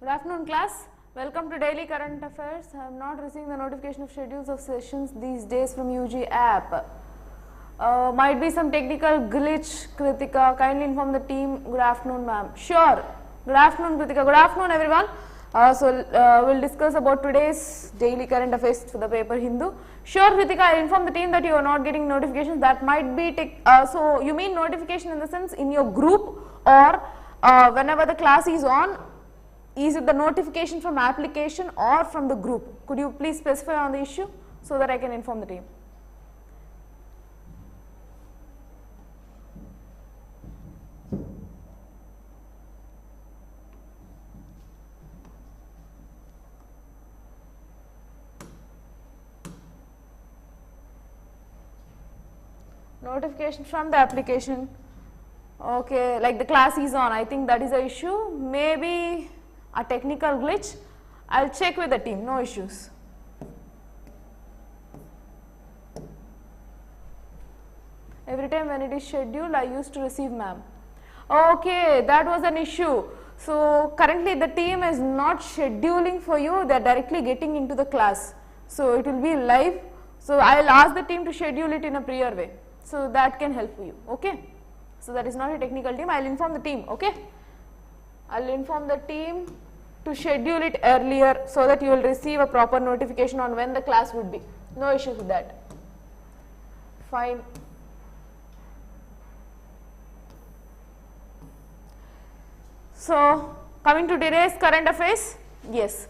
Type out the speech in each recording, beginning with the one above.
Good afternoon class, welcome to Daily Current Affairs. I am not receiving the notification of schedules of sessions these days from UG app. Might be some technical glitch, Kritika, kindly inform the team. Good afternoon ma'am. Sure, good afternoon Kritika, good afternoon everyone. We'll discuss about today's Daily Current Affairs for the paper Hindu. Sure Kritika, I inform the team that you are not getting notifications. That might be, so you mean notification in the sense in your group or whenever the class is on. Is it the notification from application or from the group? Could you please specify on the issue so that I can inform the team? Notification from the application. Okay, like the class is on. I think that is the issue. Maybe a technical glitch. I'll check with the team, no issues. Every time when it is scheduled, I used to receive ma'am. Okay, that was an issue. So currently the team is not scheduling for you, they are directly getting into the class. So it will be live. So I'll ask the team to schedule it in a prior way. So that can help you, okay. So that is not a technical team, I'll inform the team, okay. I'll inform the team to schedule it earlier so that you will receive a proper notification on when the class would be. No issues with that. Fine. So coming to today's current affairs, yes.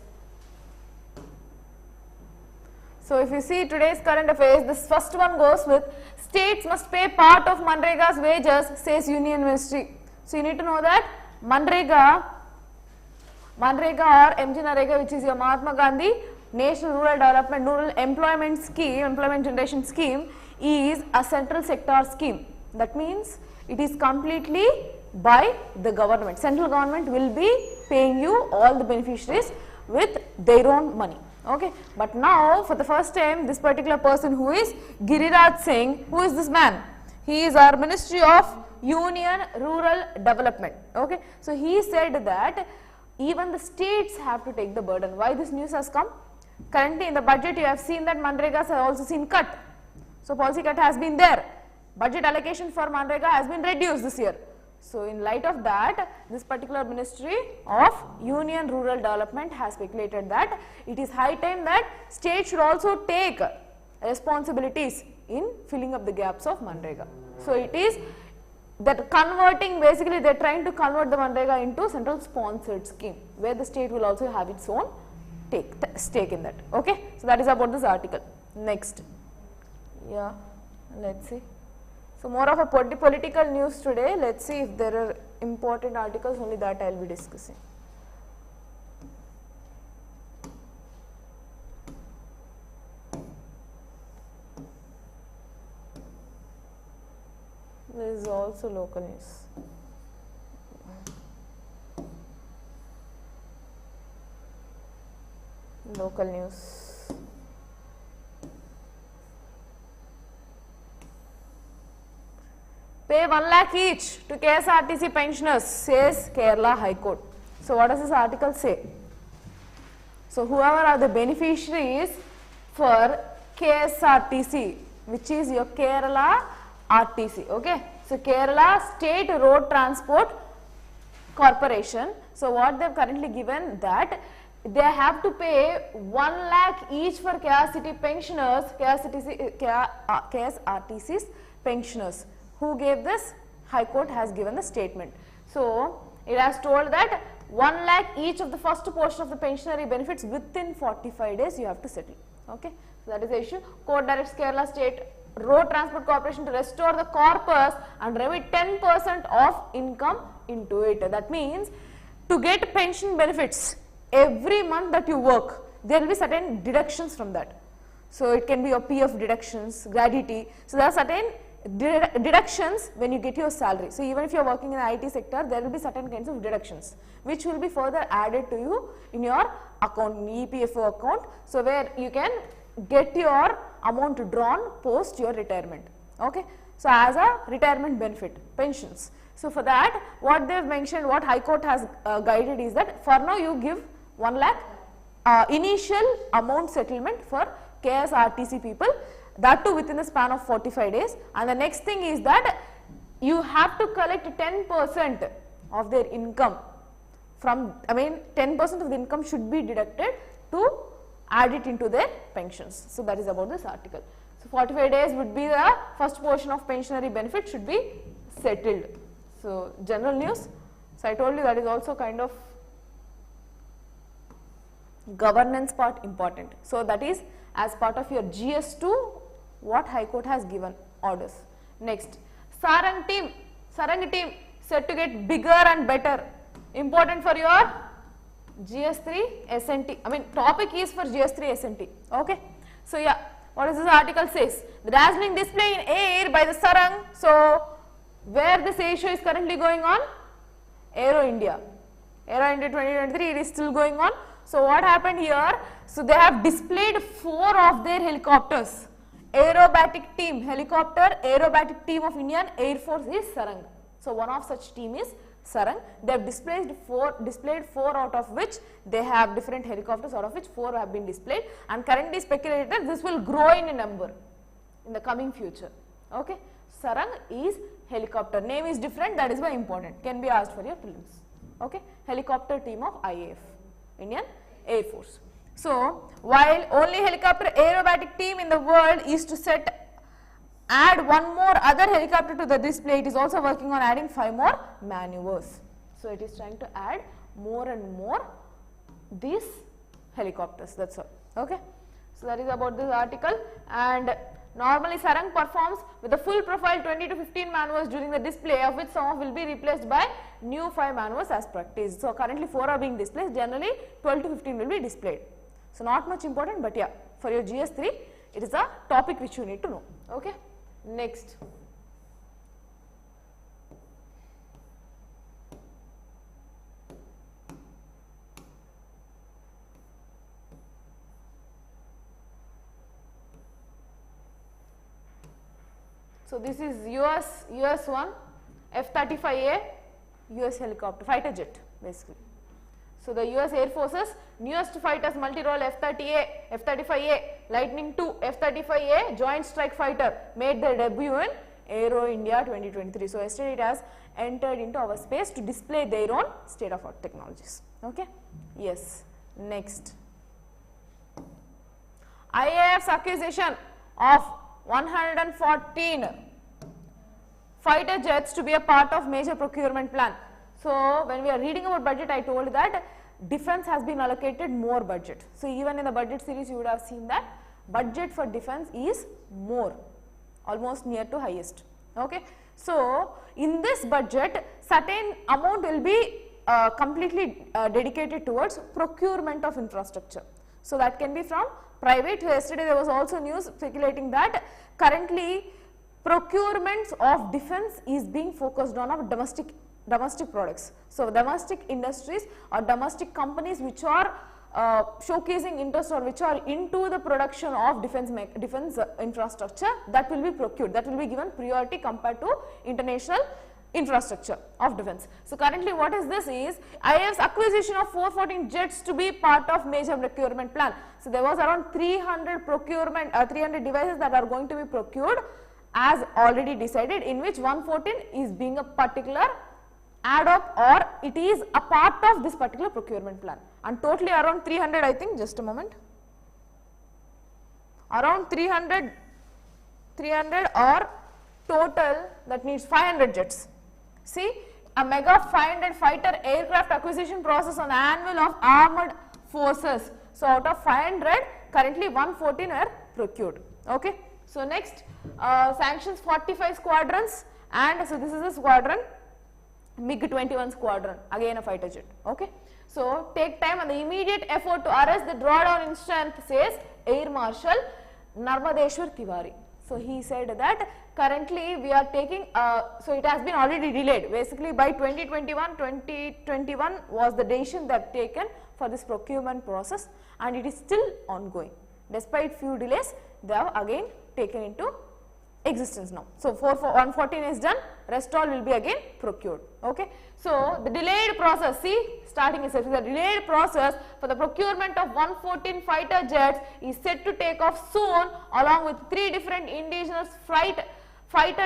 So if you see today's current affairs, this first one goes with states must pay part of MANDRAGA's wages, says Union Ministry. So you need to know that MANDRAGA or MG Narega, which is your Mahatma Gandhi National Rural Development Rural Employment Scheme, Employment Generation Scheme, is a central sector scheme. That means it is completely by the government. Central government will be paying you all the beneficiaries with their own money. Okay, but now for the first time this particular person who is Giriraj Singh, who is this man? He is our Ministry of Union Rural Development. Okay, so he said that even the states have to take the burden. Why this news has come? Currently in the budget you have seen that MANDRAGAs have also seen cut. So policy cut has been there. Budget allocation for MANDRAGA has been reduced this year. So in light of that, this particular Ministry of Union Rural Development has speculated that it is high time that states should also take responsibilities in filling up the gaps of MANDRAGA. So it is that converting, basically they are trying to convert the MANDRAGA into central sponsored scheme where the state will also have its own stake in that. Okay, so that is about this article. Next, yeah, let's see. So more of a political news today. Let's see if there are important articles, only that I will be discussing. There is also local news. Local news. Pay 1 lakh each to KSRTC pensioners, says Kerala High Court. So what does this article say? So whoever are the beneficiaries for KSRTC, which is your Kerala RTC, okay. So Kerala State Road Transport Corporation. So what they have currently given that they have to pay 1 lakh each for KSRTC pensioners, KSRTC's pensioners. Who gave this? High Court has given the statement. So it has told that 1 lakh each of the first portion of the pensionary benefits within 45 days you have to settle. Okay, so that is the issue. Court directs Kerala State Road Transport Corporation to restore the corpus and remit 10% of income into it. That means to get pension benefits every month that you work, there will be certain deductions from that. So it can be your PF deductions, gratuity. So there are certain deductions when you get your salary. So even if you are working in the IT sector, there will be certain kinds of deductions which will be further added to you in your account, in EPFO account. So where you can get your amount drawn post your retirement. okay. So as a retirement benefit, pensions. So for that, what they have mentioned, what High Court has guided is that for now you give 1 lakh initial amount settlement for KSRTC people, that too within the span of 45 days, and the next thing is that you have to collect 10% of their income from, 10% of the income should be deducted to add it into their pensions. So that is about this article. So 45 days would be the first portion of pensionary benefit should be settled. So general news. So I told you that is also kind of governance part important. So that is as part of your GS2 what High Court has given orders. Next, Sarang team said to get bigger and better. Important for your GS3 SNT. Topic is for GS3 SNT. Okay. So yeah, what does this article says? The dazzling display in air by the Sarang. So where this air show is currently going on? Aero India. Aero India 2023, it is still going on. So what happened here? So they have displayed 4 of their helicopters. Aerobatic team, helicopter aerobatic team of Indian Air Force is Sarang. So one of such team is Sarang. They have displayed 4 out of which they have different helicopters, out of which 4 have been displayed, and currently speculated that this will grow in a number in the coming future. Okay. Sarang is helicopter, name is different, that is why important, can be asked for your prelims. Okay. Helicopter team of IAF, Indian Air Force. So while only helicopter aerobatic team in the world is to add 1 more other helicopter to the display, it is also working on adding 5 more maneuvers. So it is trying to add more and more these helicopters, that's all. Okay. So that is about this article. And normally Sarang performs with a full profile 20 to 15 maneuvers during the display, of which some will be replaced by new 5 maneuvers as practice. So currently 4 are being displayed, generally 12 to 15 will be displayed. So not much important, but yeah, for your GS3 it is a topic which you need to know. Okay. Next. So this is US 1 F-35A US helicopter, fighter jet basically. So the US Air Force's newest fighters multi-role F-35A Lightning II F-35A Joint Strike Fighter made their debut in Aero India 2023. So yesterday it has entered into our space to display their own state-of-art technologies. Okay. Yes. Next. IAF's accusation of 114 fighter jets to be a part of major procurement plan. So when we are reading about budget, I told that defense has been allocated more budget. So even in the budget series you would have seen that budget for defense is more, almost near to highest. Okay. So in this budget certain amount will be completely dedicated towards procurement of infrastructure. So that can be from private. Yesterday there was also news speculating that currently procurements of defense is being focused on our domestic products. So domestic industries or domestic companies which are showcasing interest or which are into the production of defense infrastructure, that will be procured, that will be given priority compared to international infrastructure of defense. So currently what is this is IAF's acquisition of 414 jets to be part of major procurement plan. So there was around 300 devices that are going to be procured as already decided, in which 114 is being a particular add up or it is a part of this particular procurement plan, and totally around 300, I think, just a moment, around 300 or total that needs 500 jets. See, a mega 500 fighter aircraft acquisition process on the anvil of armored forces. So out of 500 currently 114 are procured. Okay. So next, sanctions 45 squadrons, and so this is a squadron, MiG-21 squadron, again a fighter jet. Okay. So take time and the immediate effort to arrest the drawdown in strength, says Air Marshal Narmadeshwar Tiwari. So he said that currently we are taking, so it has been already delayed, basically by 2021 was the decision that taken for this procurement process, and it is still ongoing. Despite few delays, they have again taken into existence now. So 114 is done, rest all will be again procured. Okay. So the delayed process, see starting is the delayed process for the procurement of 114 fighter jets is set to take off soon along with 3 different indigenous fighter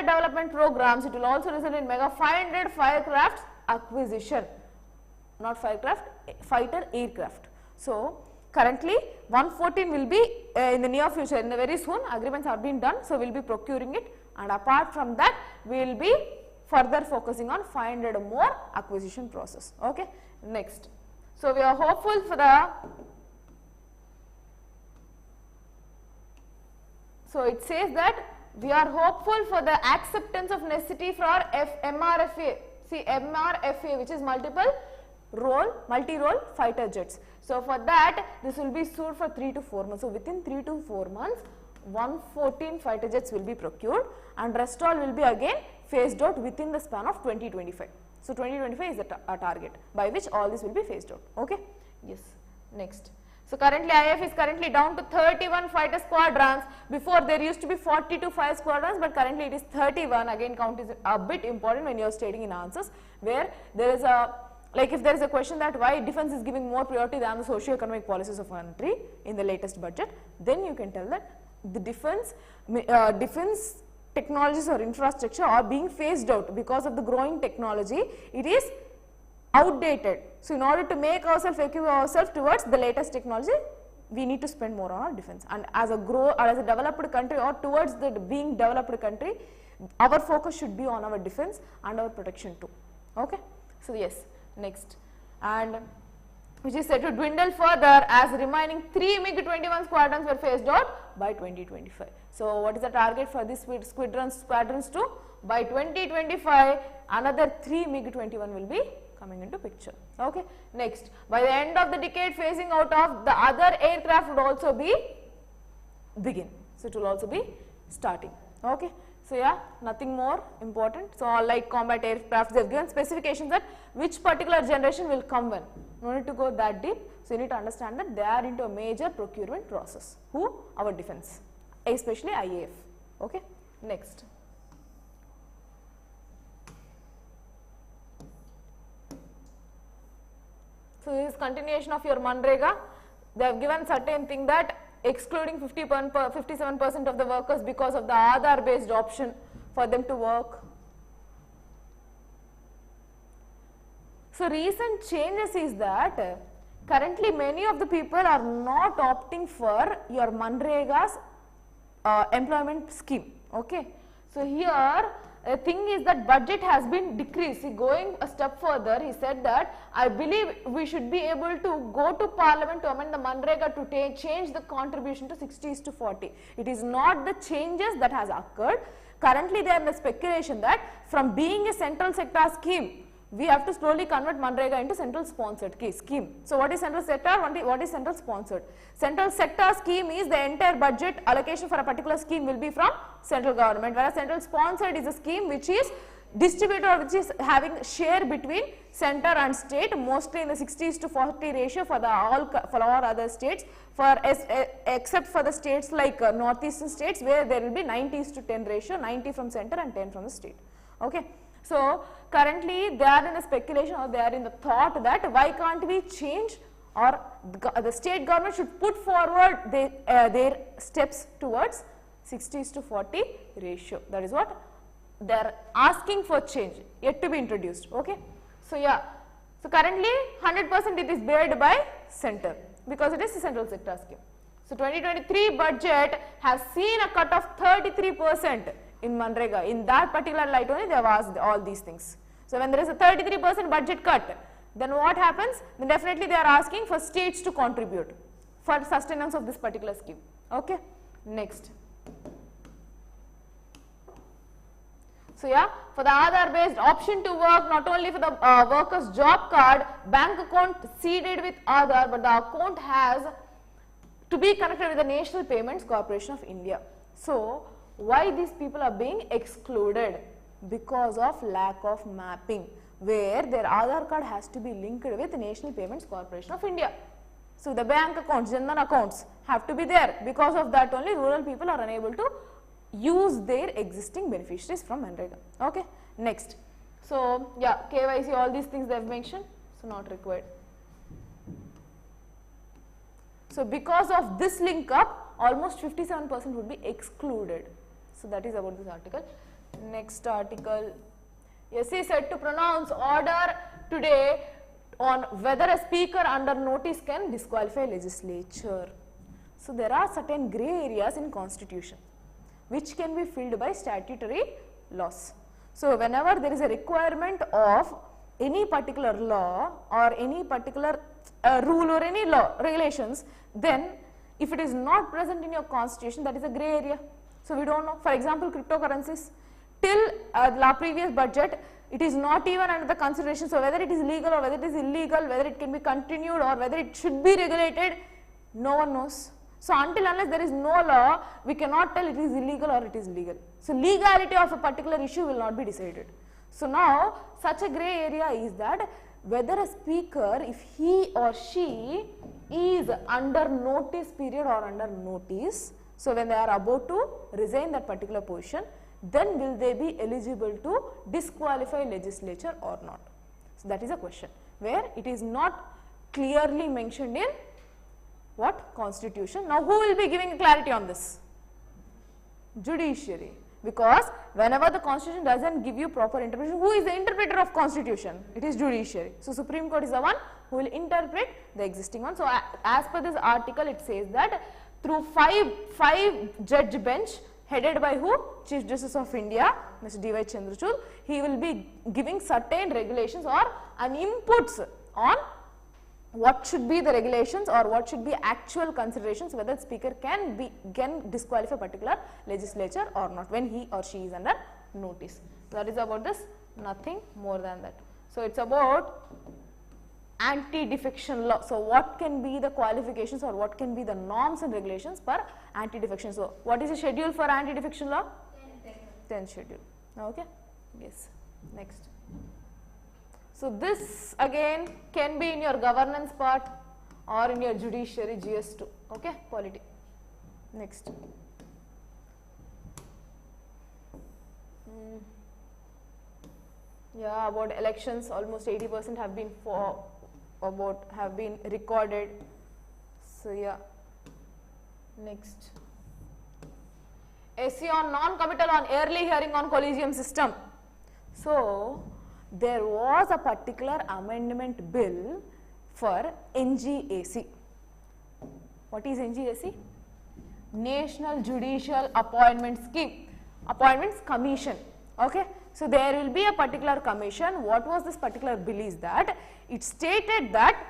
development programs. It will also result in mega 500 firecraft acquisition, not fighter aircraft. So currently 114 will be in the near future, in the very soon agreements have been done, so we will be procuring it, and apart from that we will be further focusing on 500 more acquisition process. Okay. Next, so we are hopeful for the, so it says that we are hopeful for the acceptance of necessity for our MRFA, see MRFA, which is multi-role fighter jets. So for that this will be soon for 3 to 4 months. So within 3 to 4 months 114 fighter jets will be procured, and rest all will be again phased out within the span of 2025. So 2025 is a target by which all this will be phased out. Okay. Yes. Next. So currently IAF is currently down to 31 fighter squadrons. Before there used to be 42 fire squadrons, but currently it is 31. Again count is a bit important when you are stating in answers, where there is a, like if there is a question that why defense is giving more priority than the socio-economic policies of a country in the latest budget, then you can tell that the defense technologies or infrastructure are being phased out because of the growing technology. It is outdated. So in order to make ourselves equip ourselves towards the latest technology, we need to spend more on our defense, and as a developed country or towards the being developed country, our focus should be on our defense and our protection too. Okay. So yes. Next, and which is set to dwindle further as remaining 3 MiG-21 squadrons were phased out by 2025. So what is the target for this squadrons too? By 2025 another 3 MiG-21 will be coming into picture. Okay. Next, by the end of the decade phasing out of the other aircraft would also be begin. So it will also be starting. Okay. So yeah, nothing more important. So all like combat aircraft, they have given specifications that which particular generation will come when. No need to go that deep. So you need to understand that they are into a major procurement process. Who? Our defense, especially IAF. Okay. Next. So this is continuation of your MANDRAGA. They have given certain thing that excluding 57% of the workers because of the Aadhaar based option for them to work. So recent changes is that currently many of the people are not opting for your MANDRAGA's employment scheme. Okay. So here the thing is that budget has been decreased. See, going a step further, he said that I believe we should be able to go to parliament to amend the MANDRAGA to change the contribution to 60:40. It is not the changes that has occurred. Currently they are in the speculation that from being a central sector scheme, we have to slowly convert MANDRAGA into central sponsored scheme. So what is central sector? What is central sponsored? Central sector scheme is the entire budget allocation for a particular scheme will be from central government, whereas central sponsored is a scheme which is distributed or which is having share between center and state, mostly in the 60:40 ratio for all other states, except for the states like northeastern states where there will be 90:10 ratio, 90 from center and 10 from the state. Okay. So currently they are in the speculation or they are in the thought that why can't we change, or the state government should put forward their steps towards 60:40 ratio. That is what they are asking for change, yet to be introduced. Okay. So yeah, so currently 100% it is bared by center because it is a central sector scheme. So 2023 budget has seen a cut of 33% in MANDRAGA. In that particular light only they have asked all these things. So when there is a 33% budget cut, then what happens? Then definitely they are asking for states to contribute for sustenance of this particular scheme. Okay. Next. So yeah, for the Aadhaar based option to work, not only for the workers job card, bank account seeded with Aadhaar, but the account has to be connected with the National Payments Corporation of India. So why these people are being excluded? Because of lack of mapping, where their Aadhaar card has to be linked with the National Payments Corporation of India. So the bank accounts, Jan Dhan accounts have to be there. Because of that only rural people are unable to use their existing beneficiaries from MANDRAGA. Okay. Next. So, yeah, KYC, all these things they have mentioned, so not required. So, because of this link up, almost 57% would be excluded. So, that is about this article. Next article, SC said to pronounce order today on whether a speaker under notice can disqualify legislature. So, there are certain grey areas in constitution which can be filled by statutory laws. So, whenever there is a requirement of any particular law or any particular rule or any law regulations, then if it is not present in your constitution, that is a grey area. So, we do not know. For example, cryptocurrencies, till the previous budget, it is not even under the consideration. So, whether it is legal or whether it is illegal, whether it can be continued or whether it should be regulated, no one knows. So, until unless there is no law, we cannot tell it is illegal or it is legal. So, legality of a particular issue will not be decided. So, now such a grey area is that whether a speaker, if he or she is under notice period or under notice, so when they are about to resign that particular position, then will they be eligible to disqualify legislature or not? So, that is a question where it is not clearly mentioned in what? Constitution. Now, who will be giving clarity on this? Judiciary. Because whenever the constitution does not give you proper interpretation, who is the interpreter of constitution? It is judiciary. So, Supreme Court is the one who will interpret the existing one. So, as per this article, it says that through five judge bench headed by who? Chief Justice of India, Mr. D.Y. Chandrachud. He will be giving certain regulations or an inputs on what should be the regulations or what should be actual considerations whether the speaker can disqualify particular legislature or not when he or she is under notice. That is about this, nothing more than that. So, it is about anti-defection law. So, what can be the qualifications or what can be the norms and regulations for anti-defection? So, what is the schedule for anti-defection law? 10th schedule. Okay. Yes. Next. So, this again can be in your governance part or in your judiciary GS2, okay, polity. Next. Yeah, about elections, almost 80% have been have been recorded. So, yeah. Next. SC on non-committal on early hearing on collegium system. So, there was a particular amendment bill for NGAC. What is NGAC? National Judicial Appointment Scheme, Appointments Commission. Okay. So, there will be a particular commission. What was this particular bill is that it stated that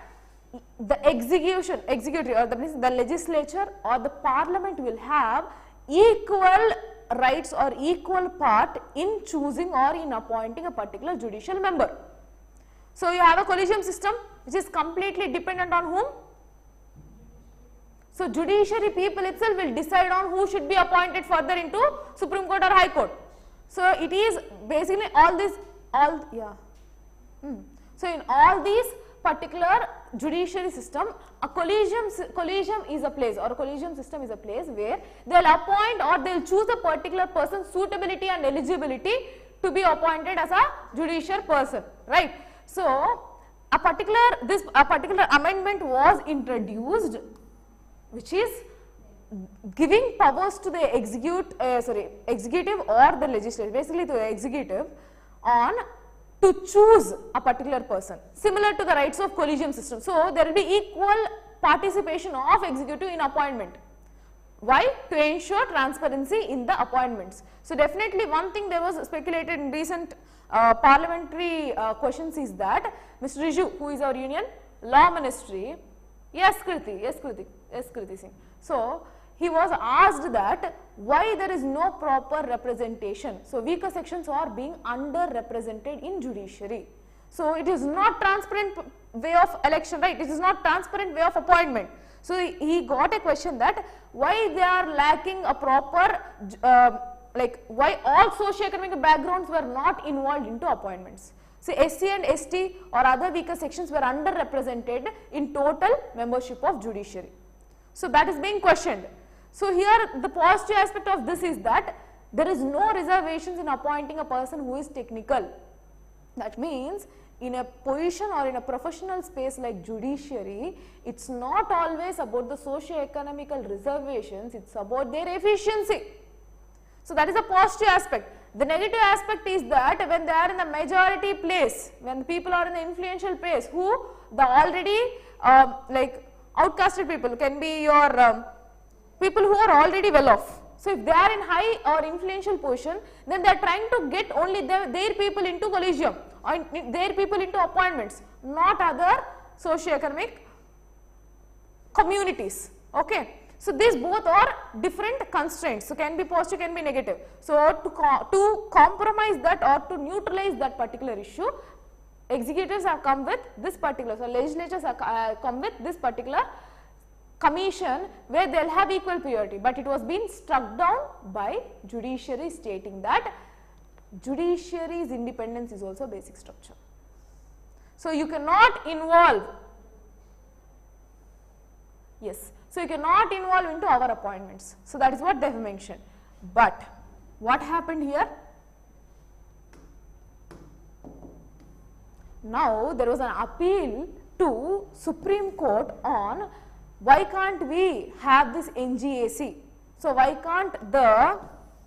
the executive or the legislature or the parliament will have equal rights or equal part in choosing or in appointing a particular judicial member. So, you have a collegium system which is completely dependent on whom? So, judiciary people itself will decide on who should be appointed further into Supreme Court or High Court. So, it is basically So, in all these particular judiciary system, a collegium is a place or a collegium system is a place where they will appoint or they will choose a particular person's suitability and eligibility to be appointed as a judicial person, right. So, a particular amendment was introduced which is giving powers to the executive or the legislature, basically to the executive on to choose a particular person, similar to the rights of collegium system. So, there will be equal participation of executive in appointment. Why? To ensure transparency in the appointments. So, definitely one thing there was speculated in recent parliamentary questions is that Mr. Riju, who is our Union Law Ministry, yes Kriti Singh. So, he was asked that why there is no proper representation. So, weaker sections are being underrepresented in judiciary. So, it is not transparent way of election, right? It is not transparent way of appointment. So, he got a question that why they are lacking a proper why all socio-economic backgrounds were not involved into appointments. So, SC and ST or other weaker sections were underrepresented in total membership of judiciary. So, that is being questioned. So, here the positive aspect of this is that there is no reservations in appointing a person who is technical. That means in a position or in a professional space like judiciary, it's not always about the socio-economical reservations, it's about their efficiency. So that is a positive aspect. The negative aspect is that when they are in the majority place, when the people are in the influential place, who the already like outcasted people can be your people who are already well off. So if they are in high or influential position, then they are trying to get only their people into collegium or their people into appointments, not other socio-economic communities. Okay. So these both are different constraints. So can be positive, can be negative. So to compromise that or to neutralize that particular issue, executives have come with this particular, so legislatures have come with this particular commission where they will have equal priority, but it was being struck down by judiciary, stating that judiciary's independence is also a basic structure. So you cannot involve, yes, so you cannot involve into our appointments. So that is what they have mentioned. But what happened here? Now there was an appeal to Supreme Court on why can't we have this NGAC? So why can't the,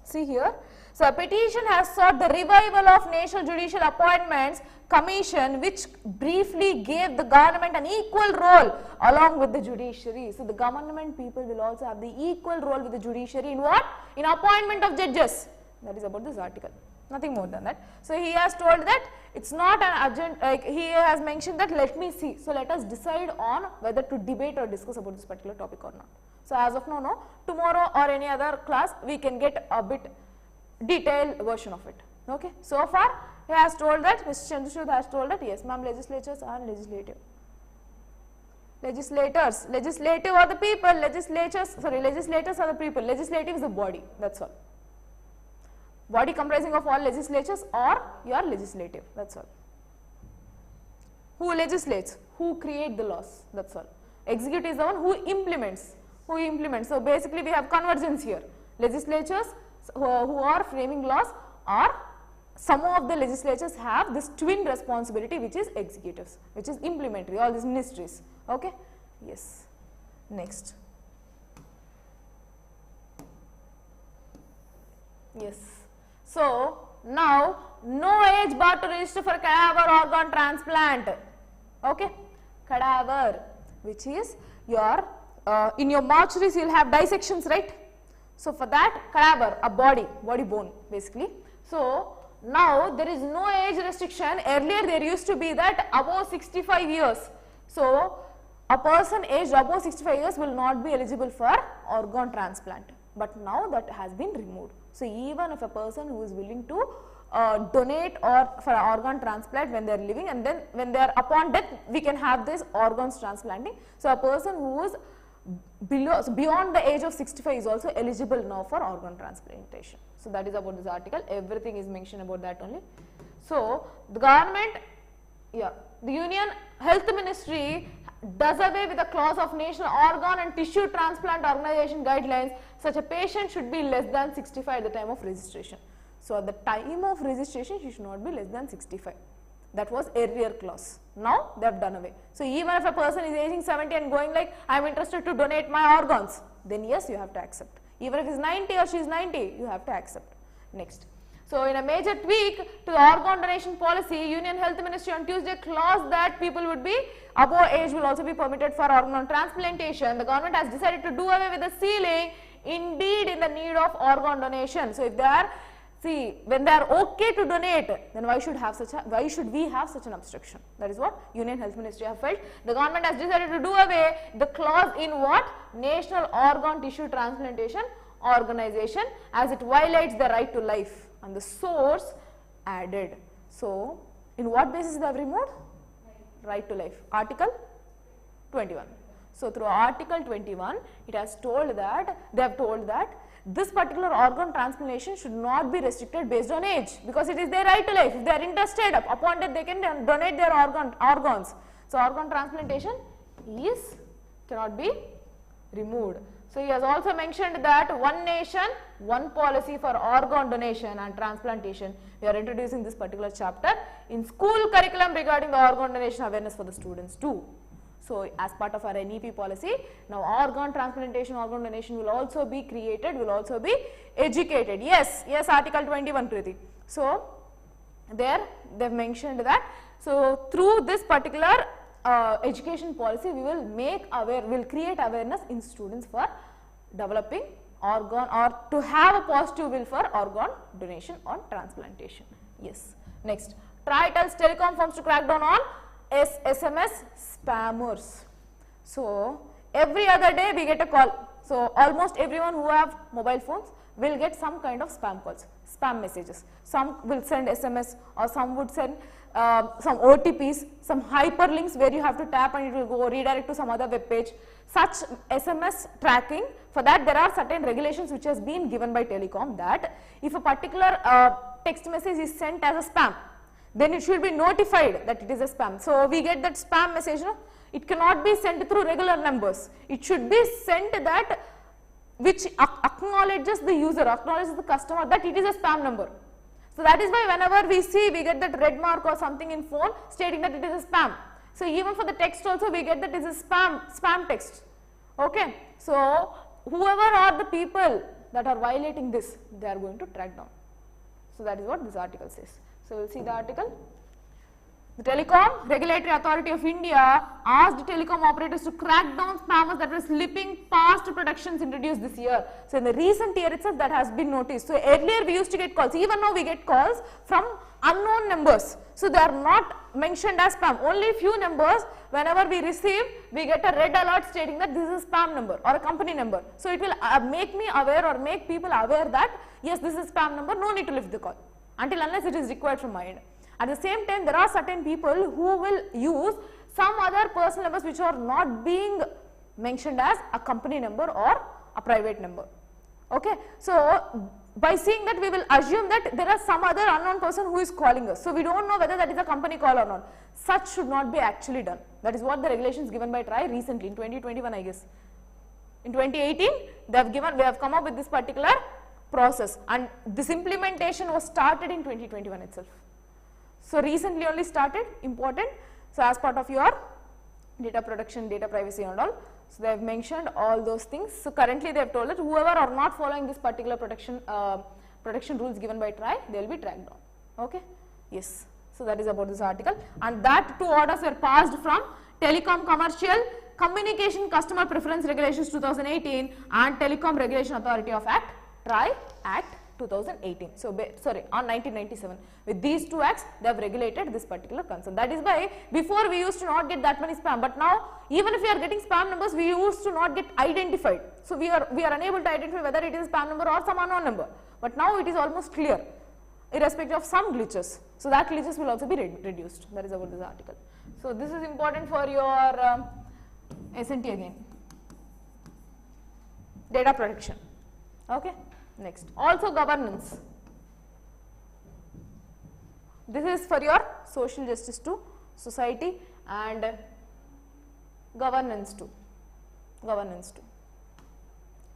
see here, so a petition has sought the revival of National Judicial Appointments Commission, which briefly gave the government an equal role along with the judiciary. So the government people will also have the equal role with the judiciary in what? In appointment of judges. That is about this article. Nothing more than that. So he has told that it's not an urgent, like he has mentioned that let me see. So let us decide on whether to debate or discuss about this particular topic or not. So as of now, no. Tomorrow or any other class, we can get a bit detailed version of it. Okay. So far, he has told that, Mr. Chandrashud has told that, yes, ma'am, legislatures are legislative. Legislators, legislative are the people, legislatures are the people, legislative is the body, that's all. Body comprising of all legislatures or your legislative, that's all. Who legislates? Who create the laws, that's all. Executive is the one who implements, So basically we have convergence here. Legislatures who are framing laws, or some of the legislatures have this twin responsibility, which is executives, which is implementary, all these ministries. Okay. Yes. Next. Yes. So now no age bar to register for cadaver organ transplant. Okay. Cadaver, which is your in your mortuaries you will have dissections, right? So for that, cadaver, a body bone basically. So now there is no age restriction. Earlier there used to be that above 65 years. So a person aged above 65 years will not be eligible for organ transplant. But now that has been removed. So even if a person who is willing to donate or for organ transplant when they are living, and then when they are upon death, we can have this organs transplanting. So a person who is beyond the age of 65 is also eligible now for organ transplantation. So that is about this article. Everything is mentioned about that only. So the government, the Union Health Ministry does away with the clause of National Organ and Tissue Transplant Organization guidelines. Such a patient should be less than 65 at the time of registration. So at the time of registration, she should not be less than 65. That was earlier clause. Now they have done away. So even if a person is aging 70 and going like, I am interested to donate my organs, then yes, you have to accept. Even if he is 90 or she is 90, you have to accept. Next. So in a major tweak to the organ donation policy, Union Health Ministry on Tuesday clause that people would be above age will also be permitted for organ transplantation. The government has decided to do away with the ceiling indeed in the need of organ donation. So if they are, see, when they are okay to donate, then why should we have such an obstruction? That is what Union Health Ministry have felt. The government has decided to do away the clause in what? National Organ Tissue Transplantation Organization, as it violates the right to life, and the source added. So in what basis they have removed? Right to life. Article 21. So through Article 21, it has told that, they have told that this particular organ transplantation should not be restricted based on age, because it is their right to life. If they are interested, upon that they can donate their organs. So organ transplantation cannot be removed. So he has also mentioned that one nation, one policy for organ donation and transplantation. We are introducing this particular chapter in school curriculum regarding the organ donation awareness for the students too. So, as part of our NEP policy, now organ transplantation, organ donation will also be created, will also be educated. Yes, yes, Article 21, Preeti. So, there they have mentioned that. So, through this particular education policy, we will make aware, will create awareness in students for developing organ or to have a positive will for organ donation or transplantation. Yes. Next, try tells telecom firms to crack down on SMS spammers. So, every other day we get a call. So, almost everyone who have mobile phones will get some kind of spam calls, spam messages. Some will send SMS or some would send some OTPs, some hyperlinks where you have to tap and it will go redirect to some other web page. Such SMS tracking, for that there are certain regulations which has been given by Telecom that if a particular text message is sent as a spam, then it should be notified that it is a spam. So, we get that spam message, no? It cannot be sent through regular numbers. It should be sent that which acknowledges the user, acknowledges the customer that it is a spam number. So, that is why whenever we see, we get that red mark or something in phone stating that it is a spam. So, even for the text also we get that it is a spam text. Okay. So, whoever are the people that are violating this, they are going to track down. So, that is what this article says. So, we will see the article. The Telecom Regulatory Authority of India asked telecom operators to crack down spammers that were slipping past protections introduced this year. So, in the recent year itself that has been noticed. So, earlier we used to get calls, even now we get calls from unknown numbers. So, they are not mentioned as spam. Only few numbers, whenever we receive, we get a red alert stating that this is a spam number or a company number. So, it will make me aware or make people aware that yes, this is spam number, no need to lift the call until unless it is required from my end. At the same time, there are certain people who will use some other personal numbers which are not being mentioned as a company number or a private number. Okay. So, by seeing that, we will assume that there is some other unknown person who is calling us. So, we do not know whether that is a company call or not. Such should not be actually done. That is what the regulations given by TRAI recently in 2021, I guess. In 2018, they have come up with this particular process, and this implementation was started in 2021 itself. So, recently only started, important. So, as part of your data protection, data privacy and all. So, they have mentioned all those things. So, currently they have told that whoever are not following this particular protection rules given by TRAI, they will be tracked down. Okay. Yes. So, that is about this article, and that two orders were passed from Telecom Commercial Communication Customer Preference Regulations 2018 and Telecom Regulation Authority of Act, TRAI Act 2018. So, on 1997. With these two acts, they have regulated this particular concern. That is why before we used to not get that many spam, but now even if we are getting spam numbers, we used to not get identified. So, we are unable to identify whether it is a spam number or some unknown number. But now it is almost clear, irrespective of some glitches. So, that glitches will also be reduced. That is about this article. So, this is important for your S&T again. Data protection. Okay. Next, also governance. This is for your social justice too, society and governance too.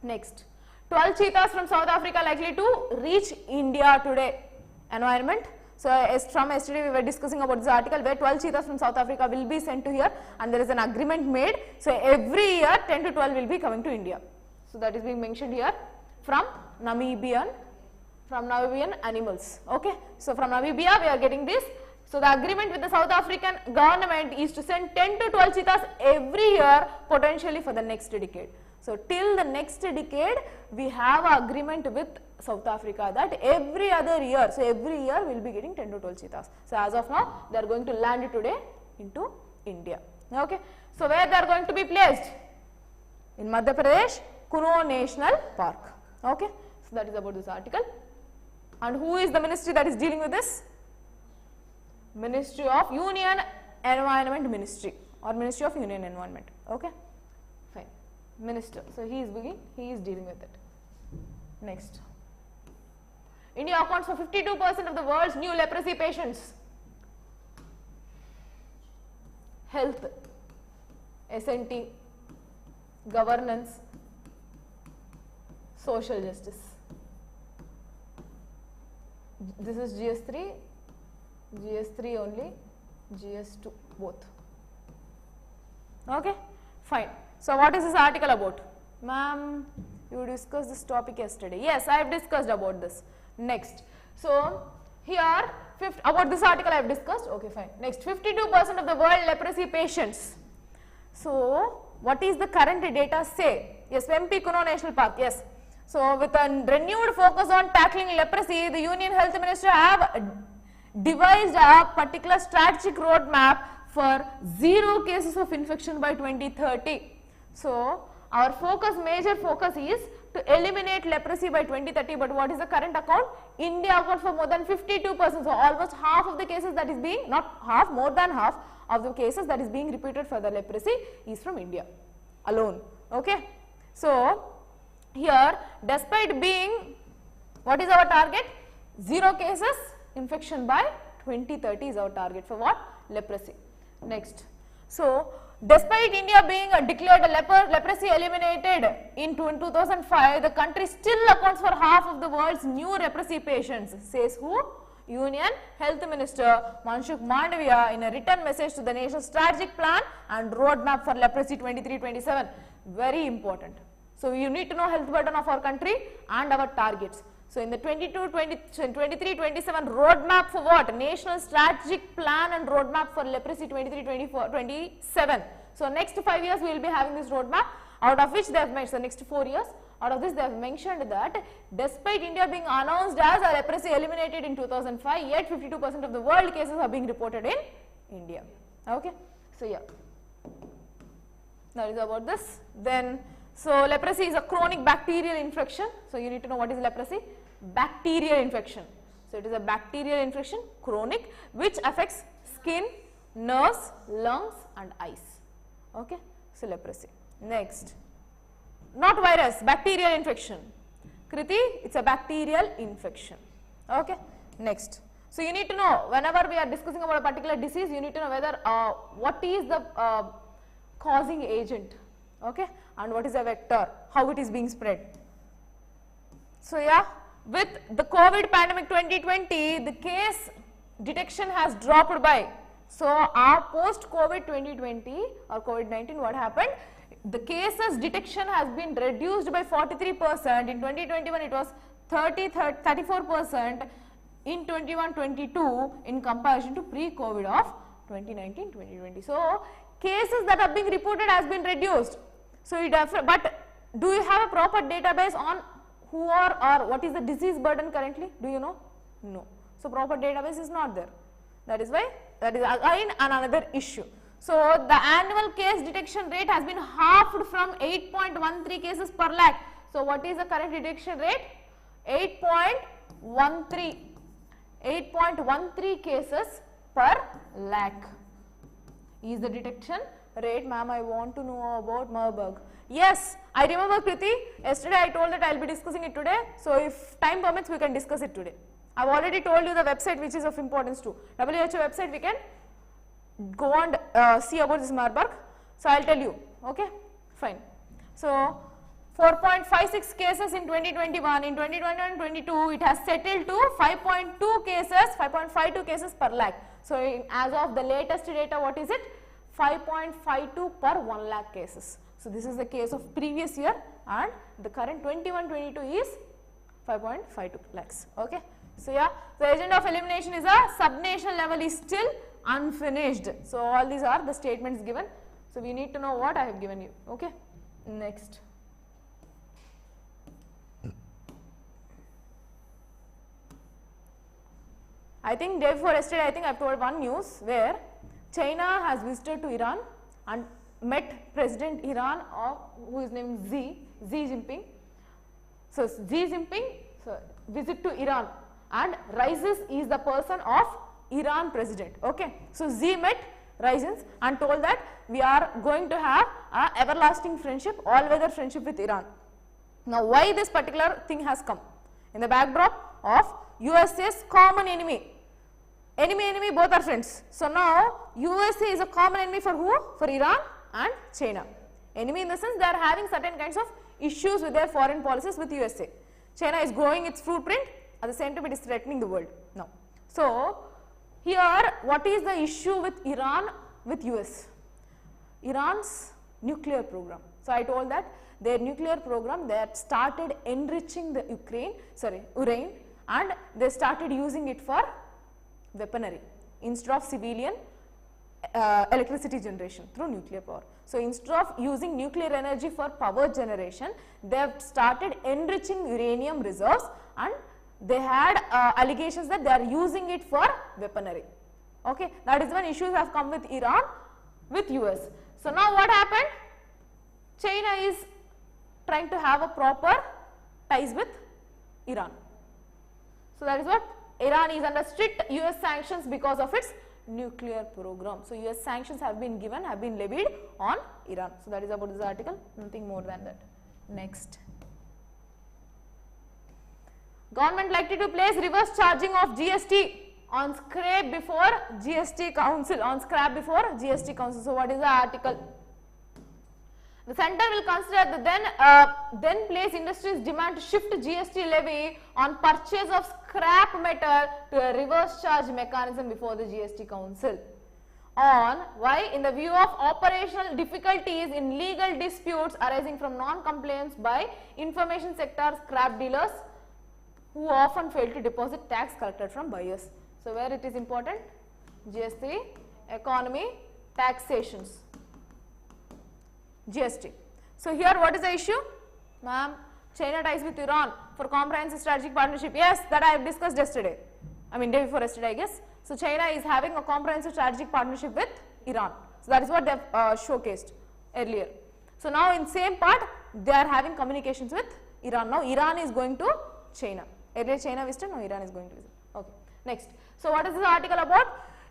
Next, 12 cheetahs from South Africa likely to reach India today. Environment. So, from yesterday we were discussing about this article where 12 cheetahs from South Africa will be sent to here, and there is an agreement made. So, every year 10 to 12 will be coming to India. So, that is being mentioned here from Namibian animals. Okay. So, from Namibia we are getting this. So, the agreement with the South African government is to send 10 to 12 cheetahs every year, potentially for the next decade. So, till the next decade we have an agreement with South Africa that every other year, so every year we will be getting 10 to 12 cheetahs. So, as of now they are going to land today into India. Okay. So, where they are going to be placed? In Madhya Pradesh, Kuno National Park. Okay. So, that is about this article. And who is the ministry that is dealing with this? Ministry of Union Environment Ministry or Ministry of Union Environment. Okay. Fine. Minister. So, he is dealing with it. Next. India accounts for 52% of the world's new leprosy patients. Health, S&T, governance, social justice. this is GS3, GS3 only, GS2 both. Okay, fine. So what is this article about? Ma'am, you discussed this topic yesterday. Yes, I have discussed about this. Next. So here, about this article I have discussed. Okay, fine. Next, 52% of the world leprosy patients. So what is the current data say? Yes, MP Kuno National Park. Yes. So with a renewed focus on tackling leprosy, the Union Health Minister have devised a particular strategic roadmap for 0 cases of infection by 2030. So our major focus is to eliminate leprosy by 2030, but what is the current account? India accounts for more than 52%, so almost half of the cases that is being, not half, more than half of the cases that is being reported for the leprosy is from India alone. Okay. So here, despite being, what is our target? 0 cases infection by 2030 is our target for what? Leprosy. Next. So despite India being declared leprosy eliminated in 2005, the country still accounts for half of the world's new leprosy patients, says who? Union Health Minister Manshukh Mandavia in a written message to the national strategic plan and roadmap for leprosy 23-27. Very important. So you need to know health burden of our country and our targets. So in the 23-27 roadmap for what? National strategic plan and roadmap for leprosy 23-27. So next 5 years we will be having this roadmap, out of which they have mentioned, so next 4 years, out of this they have mentioned that despite India being announced as a leprosy eliminated in 2005, yet 52% of the world cases are being reported in India. Okay. So yeah, that is about this. Then, so leprosy is a chronic bacterial infection. So you need to know what is leprosy. Bacterial infection. So it is a bacterial infection, chronic, which affects skin, nerves, lungs and eyes. Okay. So leprosy. Next, not virus, bacterial infection. Kriti, it's a bacterial infection. Okay. Next. So you need to know, whenever we are discussing about a particular disease, you need to know whether what is the causing agent, okay, and what is a vector, how it is being spread. So yeah, with the COVID pandemic 2020, the case detection has dropped by. So our post-COVID 2020 or COVID-19, what happened? The cases detection has been reduced by 43%. In 2021, it was 34% in 21-22 in comparison to pre-COVID of 2019-2020. So cases that are being reported has been reduced. So but do you have a proper database on who are or what is the disease burden currently? Do you know? No. So proper database is not there. That is why, that is again another issue. So the annual case detection rate has been halved from 8.13 cases per lakh. So what is the current detection rate? 8.13 cases per lakh is the detection rate. Ma'am, I want to know about Marburg. Yes, I remember Kriti, yesterday I told that I will be discussing it today. So if time permits, we can discuss it today. I have already told you the website which is of importance too. WHO website, we can go and see about this Marburg. So I will tell you, okay, fine. So 4.56 cases in 2021, in 2021-22 it has settled to 5.2 cases, 5.52 cases per lakh. So as of the latest data, what is it? 5.52 per 1 lakh cases. So this is the case of previous year, and the current 21-22 is 5.52 lakhs. Okay. So yeah, the agenda of elimination is a sub-national level is still unfinished. So all these are the statements given. So we need to know what I have given you. Okay. Next. I think day before yesterday, I think I have told one news where China has visited to Iran and met President Iran, who is named Xi Jinping. So Xi Jinping visit to Iran, and Rises is the person of Iran president. Okay. So Xi met Rises and told that we are going to have a everlasting friendship, all-weather friendship with Iran. Now why this particular thing has come? In the backdrop of USA's common enemy. Enemy, both are friends. So now USA is a common enemy for who? For Iran and China. Enemy in the sense they are having certain kinds of issues with their foreign policies with USA. China is growing its footprint At the same time it is threatening the world now. So, here what is the issue with Iran with US? Iran's nuclear program. So, I told that their nuclear program, they had started enriching the urane, and they started using it for weaponry instead of civilian electricity generation through nuclear power. So, instead of using nuclear energy for power generation, they have started enriching uranium reserves, and they had allegations that they are using it for weaponry. Okay, that is when issues have come with Iran with US. So, now what happened? China is trying to have a proper ties with Iran. So, that is what Iran is under strict US sanctions because of its nuclear program. So, US sanctions have been given, have been levied on Iran. So, that is about this article, nothing more than that. Next. Government likely to place reverse charging of GST on scrap before GST Council, So, what is the article? The centre will consider the then place industries' demand to shift GST levy on purchase of scrap metal to a reverse charge mechanism before the GST Council. On why, in the view of operational difficulties in legal disputes arising from non-compliance by information sector scrap dealers who often fail to deposit tax collected from buyers. So, where it is important? GST, economy, taxations. GST. So, here what is the issue? Ma'am, China ties with Iran for comprehensive strategic partnership. Yes, that I have discussed yesterday. I mean day before yesterday, I guess. So, China is having a comprehensive strategic partnership with Iran. So, that is what they have showcased earlier. So, now in same part they are having communications with Iran. Now, Iran is going to China. Earlier China visited, now Iran is going to visit. Okay. Next. So, what is this article about?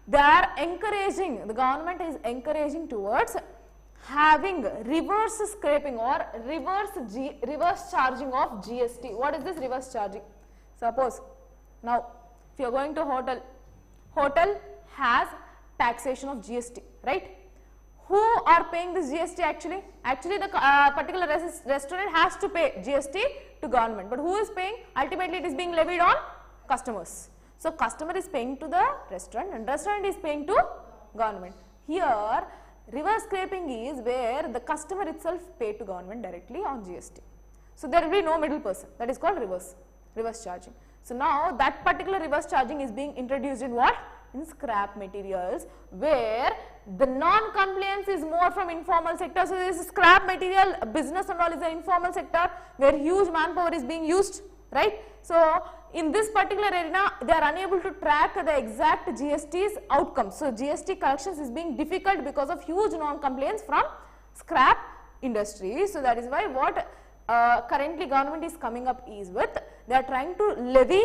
They are encouraging, the government is encouraging towards having reverse scraping or reverse charging of GST. What is this reverse charging? Suppose now if you are going to hotel has taxation of GST, right? Who are paying this GST actually? Actually the particular restaurant has to pay GST to government, but who is paying? Ultimately it is being levied on customers. So, customer is paying to the restaurant and restaurant is paying to government. Here reverse scraping is where the customer itself pay to government directly on GST. So, there will be no middle person, that is called reverse charging. So, now that particular reverse charging is being introduced in what? In scrap materials, where the non-compliance is more from informal sector. So, this is scrap material business and all is the informal sector where huge manpower is being used, right. So, in this particular arena they are unable to track the exact GST's outcomes. So, GST collections is being difficult because of huge non-compliance from scrap industry. So, that is why what currently government is coming up is with, they are trying to levy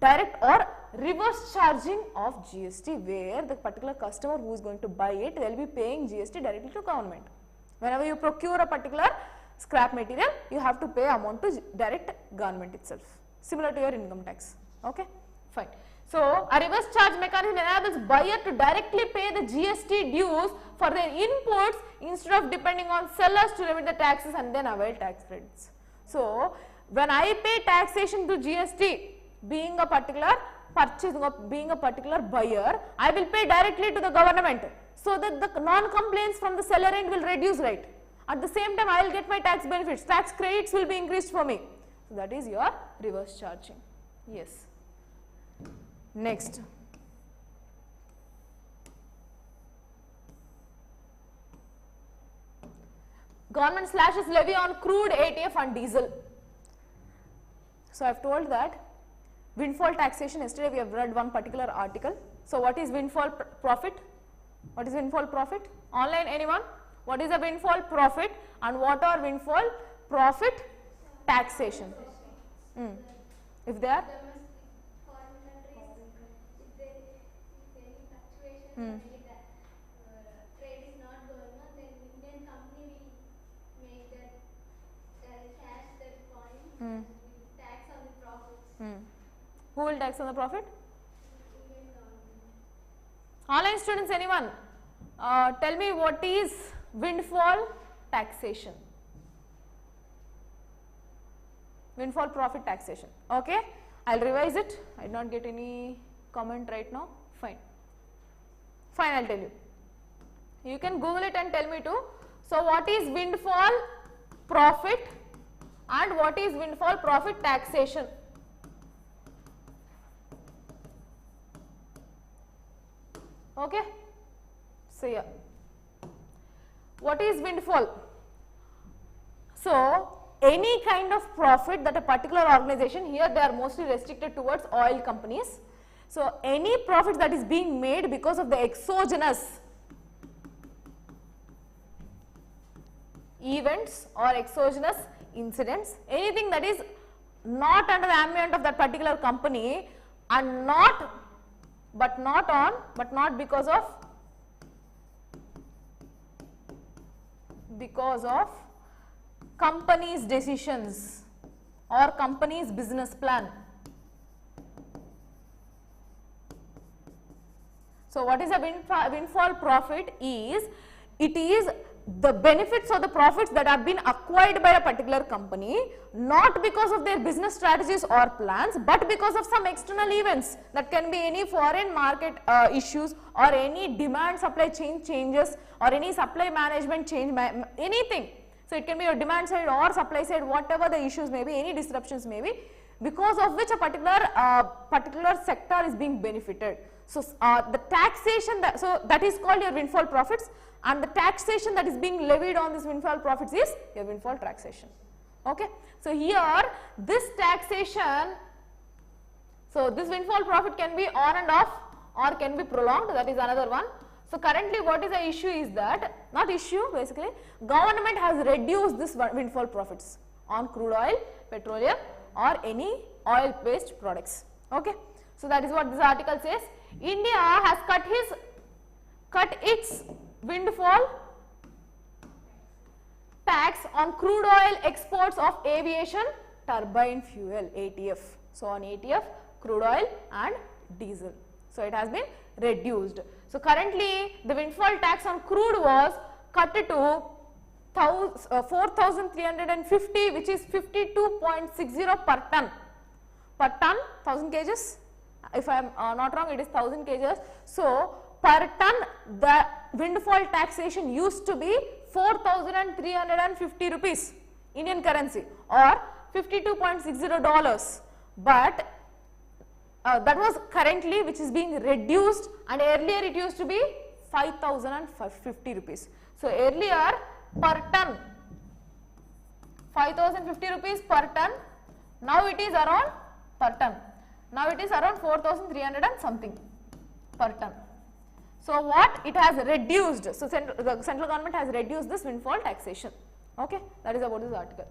direct or reverse charging of GST, where the particular customer who is going to buy it, they will be paying GST directly to government. Whenever you procure a particular scrap material, you have to pay amount to direct government itself, similar to your income tax. Okay, fine. So, a reverse charge mechanism enables buyer to directly pay the GST dues for their inputs instead of depending on sellers to remit the taxes and then avail tax credits. So, when I pay taxation to GST, being a particular purchase, being a particular buyer, I will pay directly to the government, so that the non-compliance from the seller end will reduce, right. At the same time, I will get my tax benefits, tax credits will be increased for me. So, that is your reverse charging. Yes. Next. Government slashes levy on crude, ATF and diesel. So, I have told that windfall taxation, yesterday we have read one particular article. So, what is windfall profit? What is windfall profit? Online, anyone? What is a windfall profit and what are windfall profit taxation? If they are? Trade is not going on, then Indian company will make that cash, that coin, tax on the profits. Who will tax on the profit? Online students, anyone? Tell me what is windfall taxation? Windfall profit taxation. Okay. I'll revise it. I did not get any comment right now. Fine. Fine, I'll tell you. You can Google it and tell me too. So, what is windfall profit and what is windfall profit taxation? Okay. So, yeah. What is windfall? So, any kind of profit that a particular organization, here they are mostly restricted towards oil companies. So, any profit that is being made because of the exogenous events or exogenous incidents, anything that is not under the ambient of that particular company and not because of company's decisions or company's business plan. So, what is a windfall profit is, it is the benefits or the profits that have been acquired by a particular company, not because of their business strategies or plans, but because of some external events. That can be any foreign market issues or any demand supply chain changes or any supply management change, anything. So, it can be your demand side or supply side, whatever the issues may be, any disruptions may be, because of which a particular sector is being benefited. So, the taxation that is called your windfall profits, and the taxation that is being levied on this windfall profits is your windfall taxation. Okay. So, here this taxation, so this windfall profit can be on and off or can be prolonged, that is another one. So, currently what is the issue is that, not issue basically, government has reduced this windfall profits on crude oil, petroleum or any oil based products. Okay. So, that is what this article says. India has cut its windfall tax on crude oil exports of aviation turbine fuel, ATF. So, on ATF, crude oil and diesel. So, it has been reduced. So, currently the windfall tax on crude was cut to 4,350, which is 52.60 per ton. Per ton, 1000 kgs. If I am not wrong, it is 1000 kgs. So, per ton the windfall taxation used to be 4,350 rupees Indian currency or $52.60, but that was currently which is being reduced, and earlier it used to be 5,050 rupees. So, earlier per ton 5,050 rupees per ton, now it is around per ton. Now it is around 4,300 and something per ton. So, what it has reduced, so the central government has reduced this windfall taxation. Okay, that is about this article.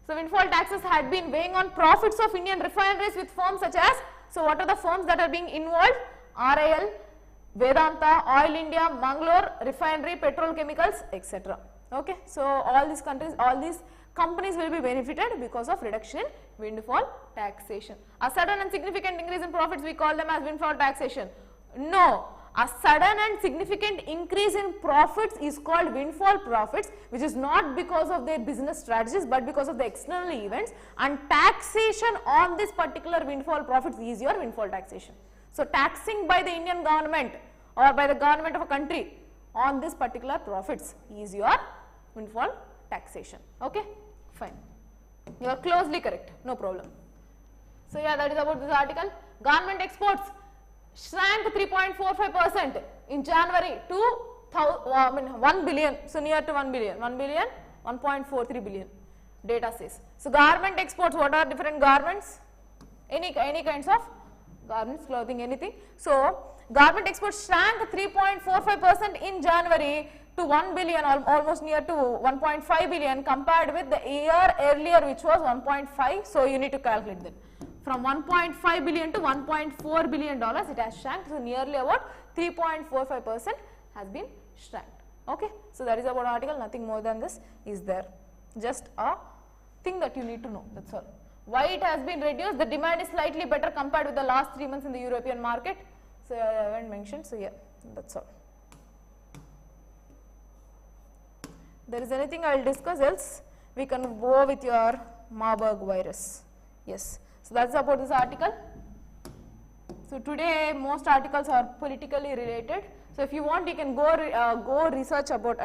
So, windfall taxes had been weighing on profits of Indian refineries with firms such as, so what are the firms that are being involved? RIL, Vedanta, Oil India, Mangalore, Refinery, Petrochemicals, etc. Okay, so all these companies will be benefited because of reduction in windfall taxation. A sudden and significant increase in profits, we call them as windfall taxation. No, a sudden and significant increase in profits is called windfall profits, which is not because of their business strategies, but because of the external events, and taxation on this particular windfall profits is your windfall taxation. So, taxing by the Indian government or by the government of a country on this particular profits is your windfall taxation. Okay, fine. You are closely correct, no problem. So, yeah, that is about this article. Government exports shrank 3.45% in January to 1 billion, so near to 1 billion, 1.43 billion data says. So, garment exports, what are different garments? Any kinds of garments, clothing, anything. So, garment exports shrank 3.45% in January to 1 billion, almost near to 1.5 billion compared with the year earlier, which was 1.5. So, you need to calculate that. From 1.5 billion to 1.4 billion dollars it has shrank. So, nearly about 3.45% has been shrank. Okay. So, that is about article, nothing more than this is there, just a thing that you need to know, that is all. Why it has been reduced? The demand is slightly better compared with the last 3 months in the European market. So, I haven't mentioned. So, yeah, that is all. There is anything I will discuss, else we can go with your Marburg virus. Yes. So, So that's about this article. So today most articles are politically related. So if you want, you can go research about,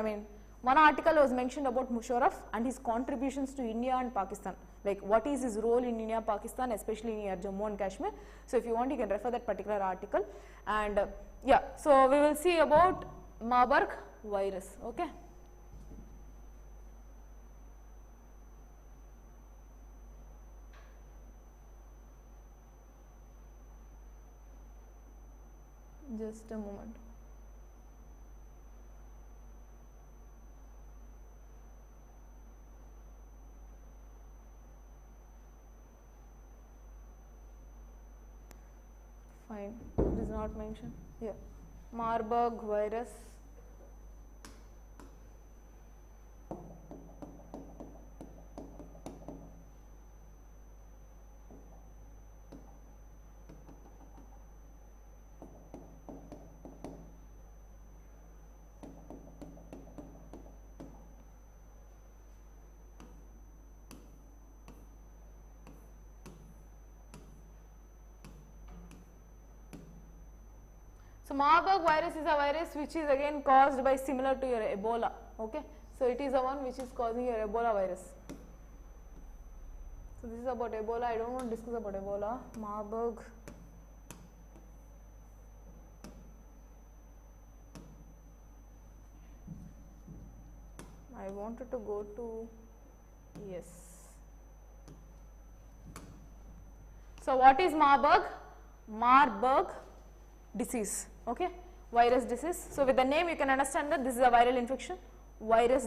one article was mentioned about Musharraf and his contributions to India and Pakistan. Like what is his role in India, Pakistan, especially in Jammu and Kashmir. So if you want, you can refer that particular article. And yeah, so we will see about Marburg virus. Okay. Just a moment. Fine, it is not mentioned here. Marburg virus. So Marburg virus is a virus which is again caused by similar to your Ebola. Okay, so it is the one which is causing your Ebola virus. So this is about Ebola. I don't want to discuss about Ebola. Marburg. I wanted to go to, yes. So what is Marburg? Marburg disease, okay, virus disease. So with the name you can understand that this is a viral infection. Virus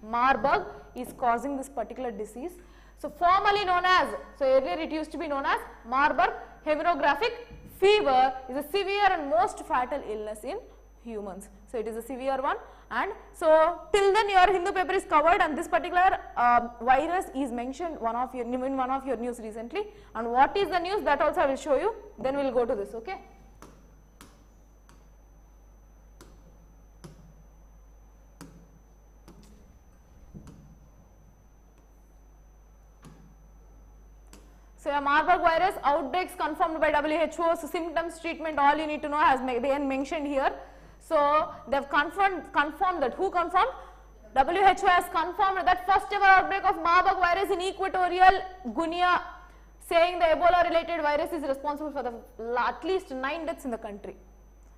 Marburg is causing this particular disease. So formerly known as, so earlier it used to be known as Marburg hemorrhagic fever is a severe and most fatal illness in humans. So it is a severe one, and so till then your Hindu paper is covered, and this particular virus is mentioned in one of your news recently. And what is the news, that also I will show you. Then we will go to this. Okay. So a Marburg virus outbreaks confirmed by WHO. So symptoms, treatment, all you need to know has been mentioned here. So they have confirmed that. Who confirmed? WHO has confirmed that first ever outbreak of Marburg virus in Equatorial Guinea, saying the Ebola related virus is responsible for at least 9 deaths in the country.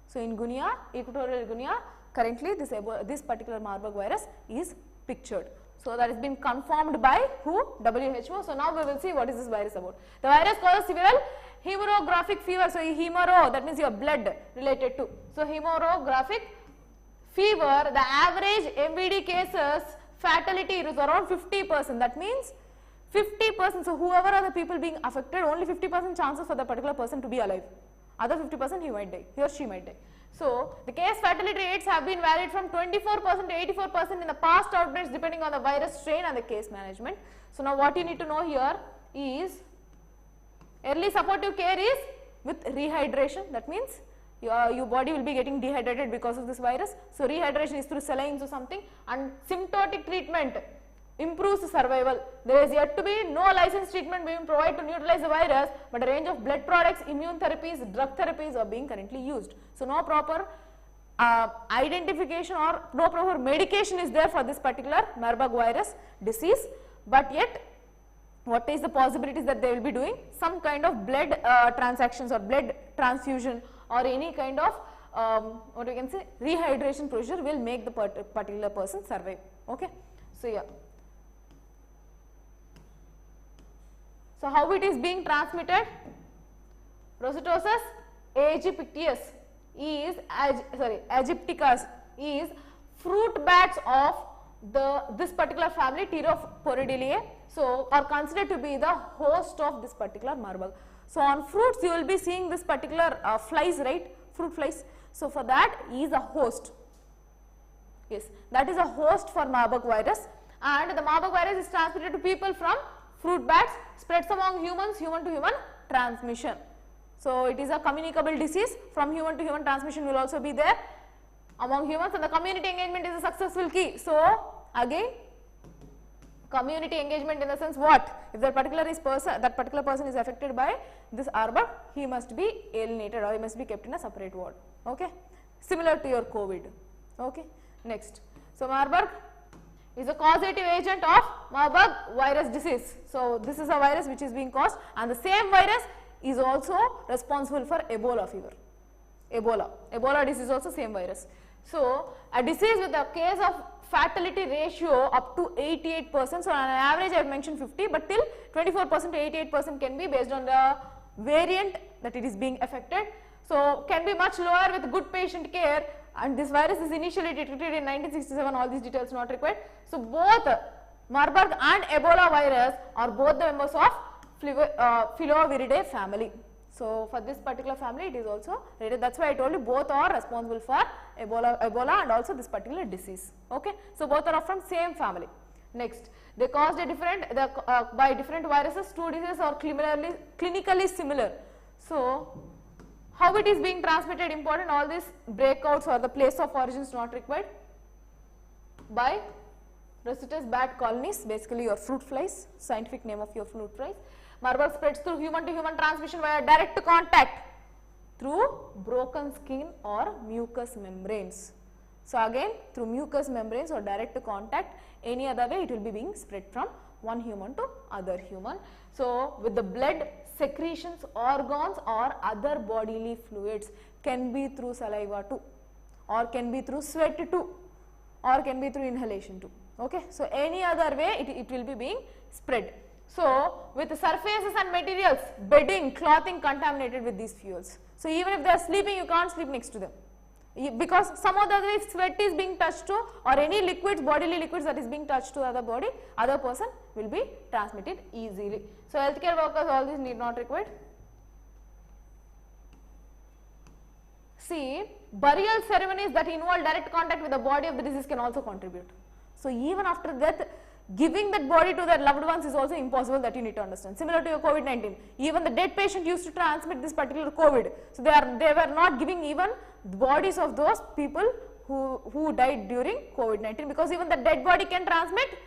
So in Guinea, Equatorial Guinea, currently this particular Marburg virus is pictured. So that has been confirmed by who? WHO. So now we will see what is this virus about. The virus causes severe hemorrhagic fever. So hemorrho, that means your blood related to. So hemorrhagic fever, the average MVD cases fatality is around 50%. That means 50%. So whoever are the people being affected, only 50% chances for the particular person to be alive. Other 50% he might die, he or she might die. So the case fatality rates have been varied from 24% to 84% in the past outbreaks, depending on the virus strain and the case management. So now what you need to know here is early supportive care is with rehydration. That means your body will be getting dehydrated because of this virus. So rehydration is through saline or something, and symptomatic treatment improves survival. There is yet to be no licensed treatment being provided to neutralize the virus, but a range of blood products, immune therapies, drug therapies are being currently used. So no proper identification or no proper medication is there for this particular Marburg virus disease, but yet what is the possibilities that they will be doing? Some kind of blood transactions or blood transfusion or any kind of what we can say rehydration procedure will make the particular person survive. Okay. So yeah. So how it is being transmitted? Rosetosis aegyptius is aegypticus is fruit bats of this particular family Pteroporidae, so are considered to be the host of this particular Marburg. So on fruits you will be seeing this particular flies, right? Fruit flies. So for that is a host. Yes, that is a host for Marburg virus, and the Marburg virus is transmitted to people from fruit bats, spreads among humans, human to human transmission. So it is a communicable disease. From human to human transmission will also be there among humans, and the community engagement is a successful key. So again Community engagement in the sense what? If that particular person is affected by this Marburg, he must be alienated or he must be kept in a separate ward. Okay, similar to your COVID. Okay, next. So Marburg is a causative agent of Marburg virus disease. So this is a virus which is being caused, and the same virus is also responsible for Ebola fever. Ebola disease is also same virus. So a disease with a case of fatality ratio up to 88%. So on an average I have mentioned 50, but till 24% to 88% can be based on the variant that it is being affected. So can be much lower with good patient care, and this virus is initially detected in 1967, all these details not required. So both Marburg and Ebola virus are both the members of Filoviridae family. So for this particular family it is also rated. That's why I told you both are responsible for Ebola and also this particular disease. Okay, so both are from same family. Next, they caused a different by different viruses. Two diseases are clinically similar. So how it is being transmitted important. All these breakouts or the place of origin is not required. By Rossetus bat colonies, basically your fruit flies, scientific name of your fruit flies. Marburg spreads through human to human transmission via direct contact through broken skin or mucous membranes. So again, through mucous membranes or direct contact, any other way it will be being spread from one human to other human. So with the blood, secretions, organs or other bodily fluids, can be through saliva too, or can be through sweat too, or can be through inhalation too. Okay, so any other way it will be being spread. So with the surfaces and materials, bedding, clothing contaminated with these fuels. So even if they are sleeping, you can't sleep next to them, because some other way sweat is being touched to, or any liquids, bodily liquids that is being touched to other body, other person will be transmitted easily. So healthcare workers, all these need not required. See, burial ceremonies that involve direct contact with the body of the deceased can also contribute. So even after death, giving that body to their loved ones is also impossible, that you need to understand. Similar to your COVID-19, even the dead patient used to transmit this particular COVID. So they were not giving even the bodies of those people who died during COVID-19, because even the dead body can transmit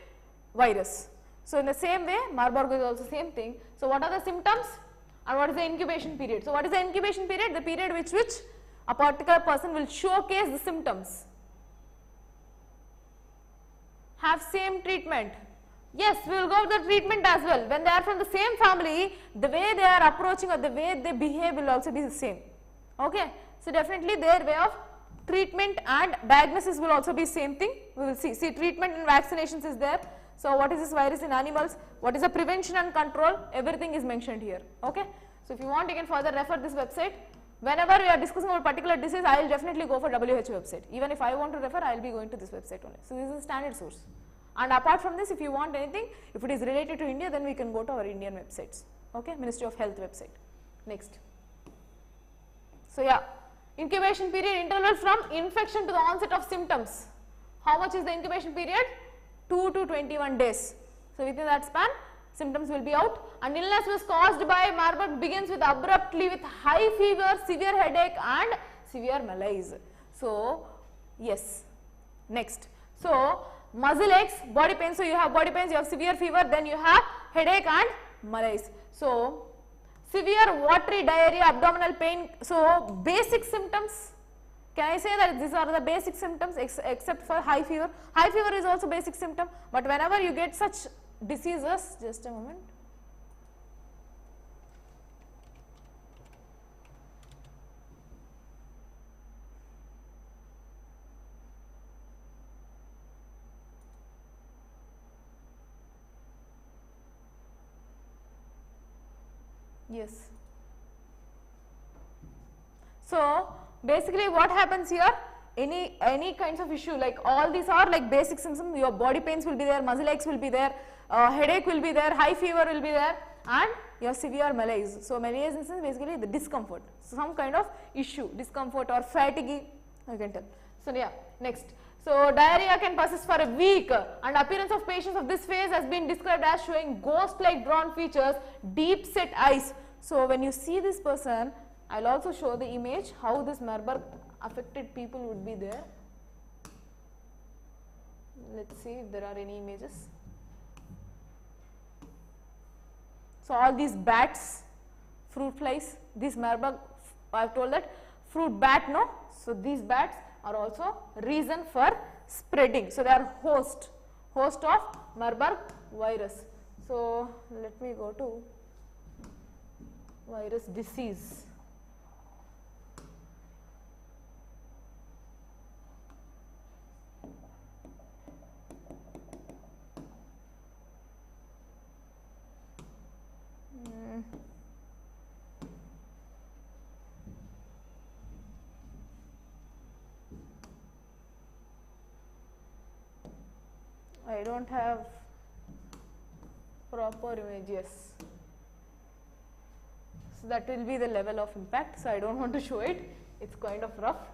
virus. So in the same way, Marburg is also same thing. So what are the symptoms and what is the incubation period? So what is the incubation period? The period which a particular person will showcase the symptoms. Have same treatment. Yes, we will go with the treatment as well. When they are from the same family, the way they are approaching or the way they behave will also be the same. Okay, so definitely their way of treatment and diagnosis will also be same thing. We will see. See, treatment and vaccinations is there. So what is this virus in animals? What is the prevention and control? Everything is mentioned here. Okay, so if you want, you can further refer this website. Whenever we are discussing about particular disease, I will definitely go for WHO website. Even if I want to refer, I will be going to this website only. So this is a standard source. And apart from this, if you want anything, if it is related to India, then we can go to our Indian websites. Okay, Ministry of Health website. Next. So yeah, incubation period, interval from infection to the onset of symptoms. How much is the incubation period? 2 to 21 days. So within that span, symptoms will be out, and illness was caused by Marburg begins with abruptly with high fever, severe headache and severe malaise. So yes, next. So muscle aches, body pain. So you have body pains, you have severe fever, then you have headache and malaise. So severe watery diarrhea, abdominal pain. So basic symptoms. Can I say that these are the basic symptoms except for high fever? High fever is also basic symptom, but whenever you get such diseases, just a moment. Yes. So basically what happens here, any kinds of issue, like all these are like basic symptoms. Your body pains will be there, muscle aches will be there, headache will be there, high fever will be there, and your severe malaise. So malaise is basically the discomfort, so some kind of issue, discomfort or fatigue, you can tell. So yeah, next. So diarrhea can persist for a week, and appearance of patients of this phase has been described as showing ghost-like drawn features, deep set eyes. So when you see this person, I will also show the image how this Marburg affected people would be there. Let's see if there are any images. So all these bats, fruit flies, these Marburg, I have told that fruit bat, no? So these bats are also reason for spreading. So they are host of Marburg virus. So let me go to virus disease. I don't have proper images, so that will be the level of impact, so I don't want to show it, it's kind of rough,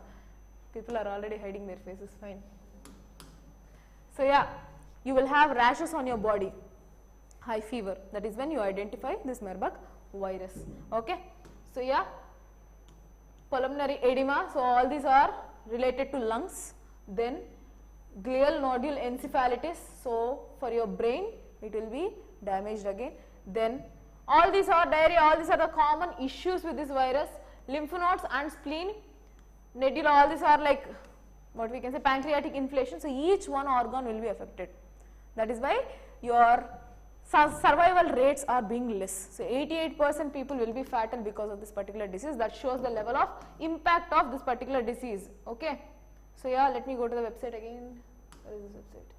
people are already hiding their faces, fine. So yeah, you will have rashes on your body, high fever, that is when you identify this Marburg virus, okay. So yeah, pulmonary edema, so all these are related to lungs, then glial nodule encephalitis, so for your brain it will be damaged again, then all these are diarrhea, all these are the common issues with this virus, lymph nodes and spleen, medulla, all these are like what we can say pancreatic inflammation, so each one organ will be affected, that is why your survival rates are being less, so 88% people will be fatal because of this particular disease, that shows the level of impact of this particular disease, okay. So yeah, let me go to the website again. Where is this website?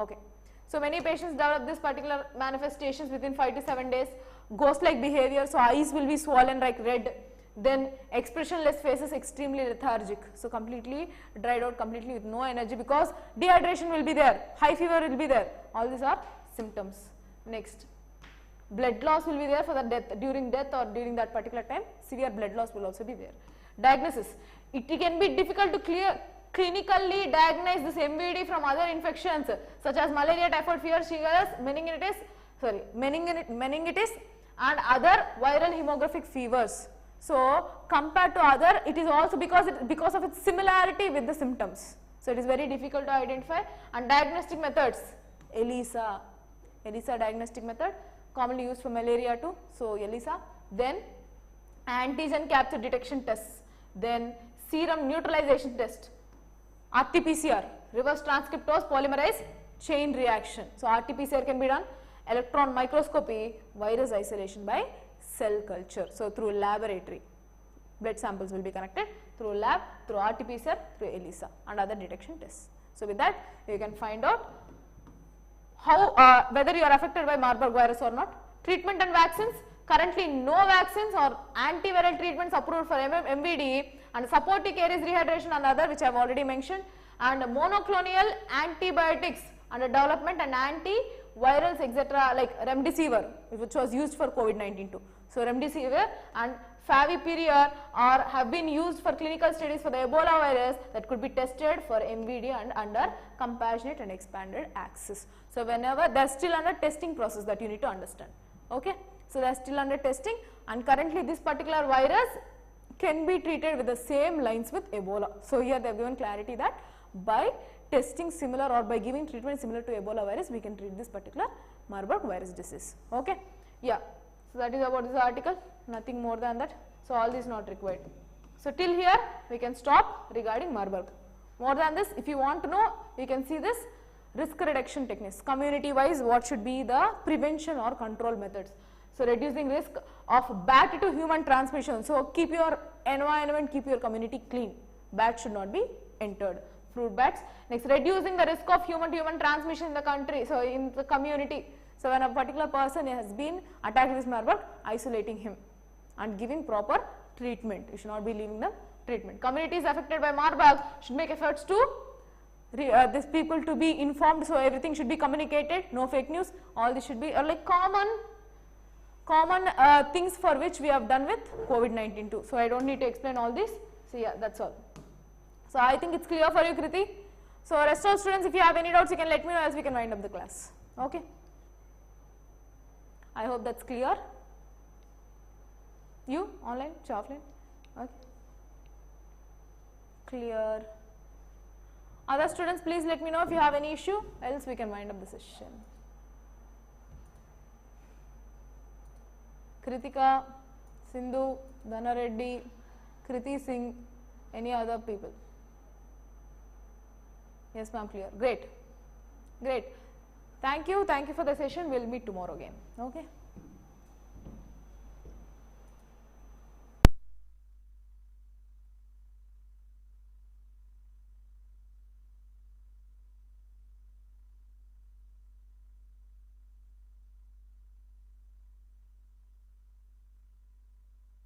Okay. So many patients develop this particular manifestations within 5 to 7 days. Ghost-like behavior. So eyes will be swollen like red. Then expressionless faces, extremely lethargic. So completely dried out, completely with no energy because dehydration will be there. High fever will be there. All these are symptoms. Next. Blood loss will be there for the death, during death or during that particular time. Severe blood loss will also be there. Diagnosis. It can be difficult to clinically diagnose this MVD from other infections such as malaria, typhoid fever, shingles, meningitis and other viral hemorrhagic fevers. So compared to other, it is also because of its similarity with the symptoms. So it is very difficult to identify. And diagnostic methods, ELISA diagnostic method commonly used for malaria too. So ELISA, then antigen capture detection tests, then serum neutralization test, RT-PCR, reverse transcriptose polymerase chain reaction. So RT-PCR can be done, electron microscopy, virus isolation by cell culture. So through laboratory, blood samples will be connected through lab, through RT-PCR, through ELISA and other detection tests. So with that you can find out how whether you are affected by Marburg virus or not. Treatment and vaccines. Currently no vaccines or antiviral treatments approved for MVD, and supportive care is rehydration and other which I have already mentioned, and monoclonal antibiotics under development and antivirals etc. like remdesivir which was used for COVID-19 too. So remdesivir and favipiravir have been used for clinical studies for the Ebola virus that could be tested for MVD and under compassionate and expanded access. So whenever they are still under testing process, that you need to understand, okay. So they are still under testing, and currently this particular virus can be treated with the same lines with Ebola. So here they have given clarity that by testing similar or by giving treatment similar to Ebola virus, we can treat this particular Marburg virus disease, okay. Yeah, so that is about this article, nothing more than that. So all this not required. So till here we can stop regarding Marburg. More than this, if you want to know, you can see this risk reduction techniques, community wise what should be the prevention or control methods. So reducing risk of bat to human transmission. So keep your environment, keep your community clean. Bat should not be entered. Fruit bats. Next, reducing the risk of human to human transmission in the country. So in the community. So when a particular person has been attacked with Marburg, isolating him and giving proper treatment. You should not be leaving them treatment. Communities affected by Marburg should make efforts to these people to be informed. So everything should be communicated. No fake news. All this should be like common things for which we have done with COVID-19 too. So I don't need to explain all this. So yeah, that's all. So I think it's clear for you, Kriti. So rest of students, if you have any doubts, you can let me know, else we can wind up the class. Okay. I hope that's clear. You online, offline? Okay. Clear. Other students, please let me know if you have any issue, else we can wind up the session. Kritika, Sindhu, Dhanareddy, Kriti Singh, any other people? Yes ma'am, clear. Great. Great. Thank you for the session. We'll meet tomorrow again. Okay.